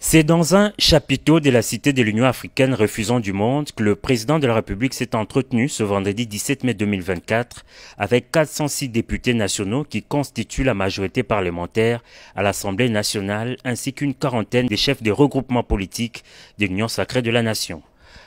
C'est dans un chapiteau de la Cité de l'Union africaine refusant du monde que le président de la République s'est entretenu ce vendredi 17 mai 2024 avec 406 députés nationaux qui constituent la majorité parlementaire à l'Assemblée nationale ainsi qu'une quarantaine des chefs des regroupements politiques de l'Union sacrée de la nation.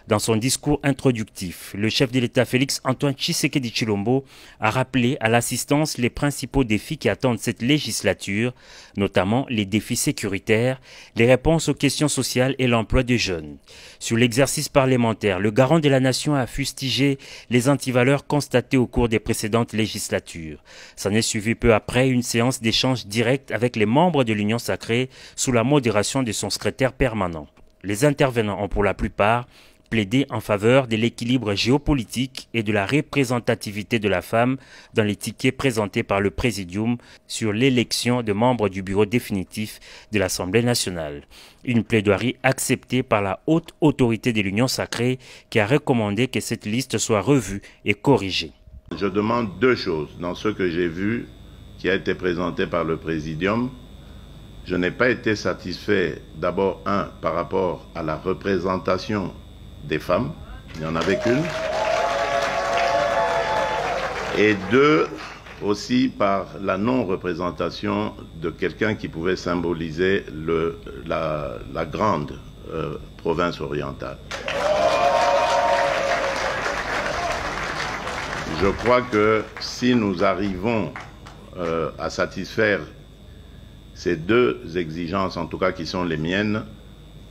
Dans son discours introductif, le chef de l'État Félix-Antoine Tshisekedi Tshilombo a rappelé à l'assistance les principaux défis qui attendent cette législature, notamment les défis sécuritaires, les réponses aux questions sociales et l'emploi des jeunes. Sur l'exercice parlementaire, le garant de la nation a fustigé les antivaleurs constatées au cours des précédentes législatures. S'en est suivi peu après une séance d'échange direct avec les membres de l'Union sacrée sous la modération de son secrétaire permanent. Les intervenants ont pour la plupart plaidé en faveur de l'équilibre géopolitique et de la représentativité de la femme dans les tickets présentés par le Présidium sur l'élection de membres du bureau définitif de l'Assemblée nationale. Une plaidoirie acceptée par la haute autorité de l'Union sacrée qui a recommandé que cette liste soit revue et corrigée. Je demande deux choses dans ce que j'ai vu qui a été présenté par le Présidium. Je n'ai pas été satisfait, d'abord, par rapport à la représentation des femmes, il n'y en avait qu'une, et deux, aussi par la non-représentation de quelqu'un qui pouvait symboliser la grande province orientale. Je crois que si nous arrivons à satisfaire ces deux exigences, en tout cas qui sont les miennes,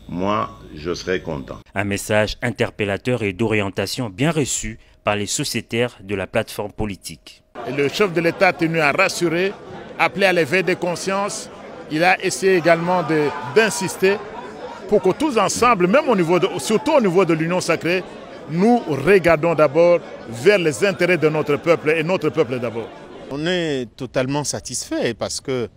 moi, je serai content. Un message interpellateur et d'orientation bien reçu par les sociétaires de la plateforme politique. Et le chef de l'État a tenu à rassurer, appeler à l'éveil des consciences. Il a essayé également d'insister pour que tous ensemble, même surtout au niveau de l'Union sacrée, nous regardons d'abord vers les intérêts de notre peuple et notre peuple d'abord. On est totalement satisfait parce que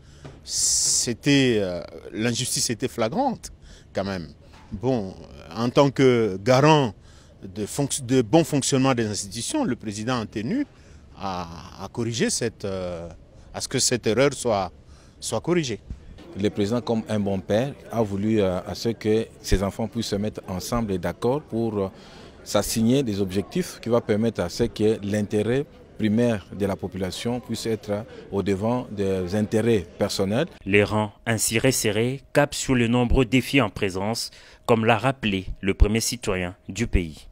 l'injustice était flagrante. Quand même. Bon, en tant que garant de bon fonctionnement des institutions, le président a tenu à corriger à ce que cette erreur soit corrigée. Le président, comme un bon père, a voulu à ce que ses enfants puissent se mettre ensemble et d'accord pour s'assigner des objectifs qui vont permettre à ce que l'intérêt primaire de la population puisse être au devant des intérêts personnels. Les rangs ainsi resserrés capent sur les nombreux défis en présence, comme l'a rappelé le premier citoyen du pays.